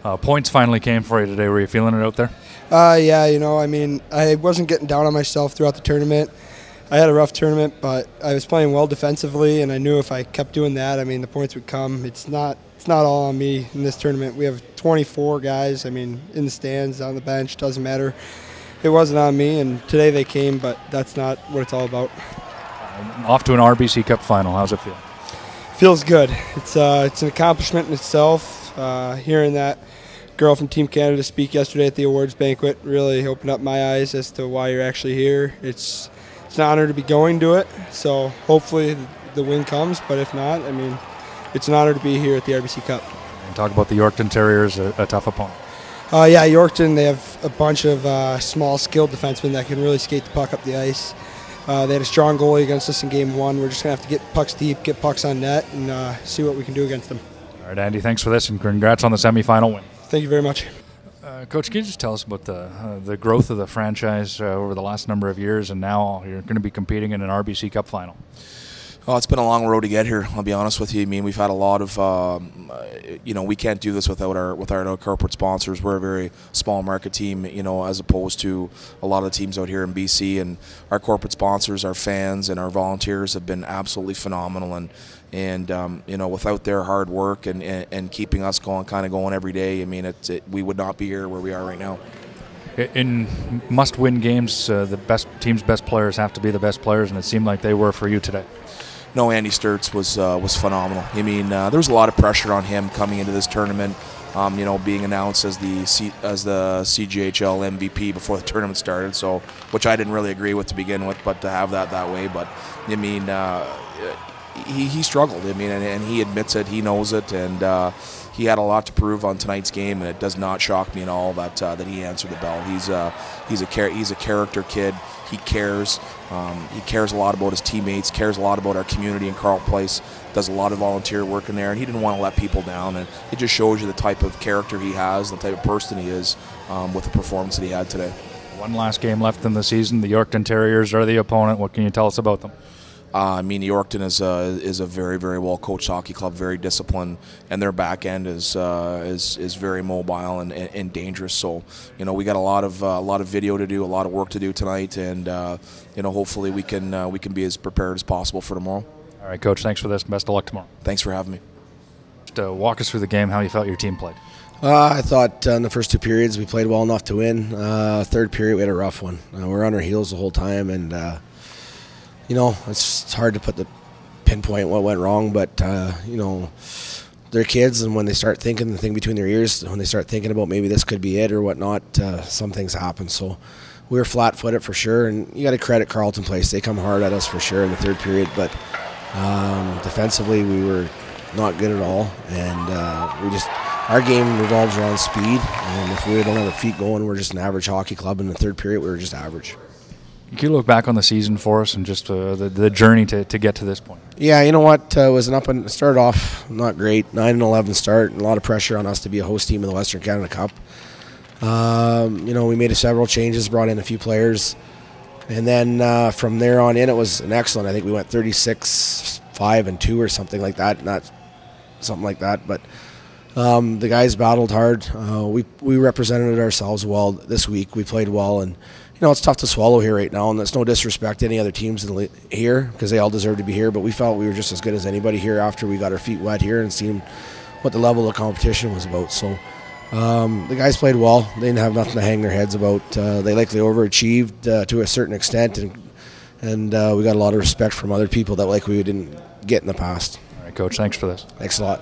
Points finally came for you today. Were you feeling it out there? Yeah, I mean, I wasn't getting down on myself throughout the tournament. I had a rough tournament, but I was playing well defensively, and I knew if I kept doing that, I mean, the points would come. It's not all on me in this tournament. We have 24 guys, I mean, in the stands, on the bench, doesn't matter. It wasn't on me, and today they came, but that's not what it's all about. Off to an RBC Cup final. How's it feel? Feels good. It's an accomplishment in itself. Hearing that girl from Team Canada speak yesterday at the awards banquet really opened up my eyes as to why you're actually here. It's an honor to be going to it, so hopefully the win comes, but if not, I mean, it's an honor to be here at the RBC Cup. And talk about the Yorkton Terriers, a tough opponent. Yeah, Yorkton, they have a bunch of small, skilled defensemen that can really skate the puck up the ice. They had a strong goalie against us in Game 1. We're just going to have to get pucks deep, get pucks on net, and see what we can do against them. All right, Andy, thanks for this, and congrats on the semifinal win. Thank you very much. Coach, can you just tell us about the growth of the franchise over the last number of years, and now you're going to be competing in an RBC Cup final? Oh, it's been a long road to get here, I'll be honest with you. I mean, we've had a lot of, we can't do this without our corporate sponsors. We're a very small market team, as opposed to a lot of the teams out here in BC. And our corporate sponsors, our fans, and our volunteers have been absolutely phenomenal. And without their hard work and keeping us going every day, I mean, we would not be here where we are right now. In must-win games, the team's best players have to be the best players, and it seemed like they were for you today. No, Andy Sturtz was phenomenal. I mean, there was a lot of pressure on him coming into this tournament. Being announced as the CGHL MVP before the tournament started, so which I didn't really agree with to begin with, but to have that way. But I mean, he struggled. I mean, and he admits it. He knows it, and he had a lot to prove on tonight's game. And it does not shock me at all that he answered the bell. He's a character kid. He cares. He cares a lot about his teammates. Cares a lot about our community in Carleton Place. Does a lot of volunteer work in there, and he didn't want to let people down. And it just shows you the type of character he has, the type of person he is, with the performance that he had today. One last game left in the season. The Yorkton Terriers are the opponent. What can you tell us about them? I mean, Yorkton is a very, very well coached hockey club, very disciplined, and their back end is very mobile and dangerous. So, we got a lot of video to do, a lot of work to do tonight, and hopefully we can be as prepared as possible for tomorrow. All right, Coach. Thanks for this. Best of luck tomorrow. Thanks for having me. Just walk us through the game. How you felt your team played. I thought in the first two periods we played well enough to win. Third period we had a rough one. We were on our heels the whole time, and it's hard to pinpoint what went wrong, but they're kids, and when they start thinking the thing between their ears, when they start thinking about maybe this could be it or whatnot, some things happen. So we were flat-footed for sure, and you got to credit Carleton Place. They come hard at us for sure in the third period, but defensively we were not good at all, and our game revolves around speed, and if we don't have our feet going, we're just an average hockey club. In the third period, we were just average. Can you look back on the season for us and just the journey to get to this point? Yeah, you know what? Was an started off not great, 9-11 start, and a lot of pressure on us to be a host team in the Western Canada Cup. We made several changes, brought in a few players, and then from there on in, it was an excellent. I think we went 36-5-2 or something like that, not something like that, but the guys battled hard. We represented ourselves well this week. We played well, and it's tough to swallow here right now, and that's no disrespect to any other teams here because they all deserve to be here, but we felt we were just as good as anybody here after we got our feet wet here and seen what the level of competition was about. So the guys played well. They didn't have nothing to hang their heads about. They likely overachieved to a certain extent, and we got a lot of respect from other people that we didn't get in the past. All right, Coach, thanks for this. Thanks a lot.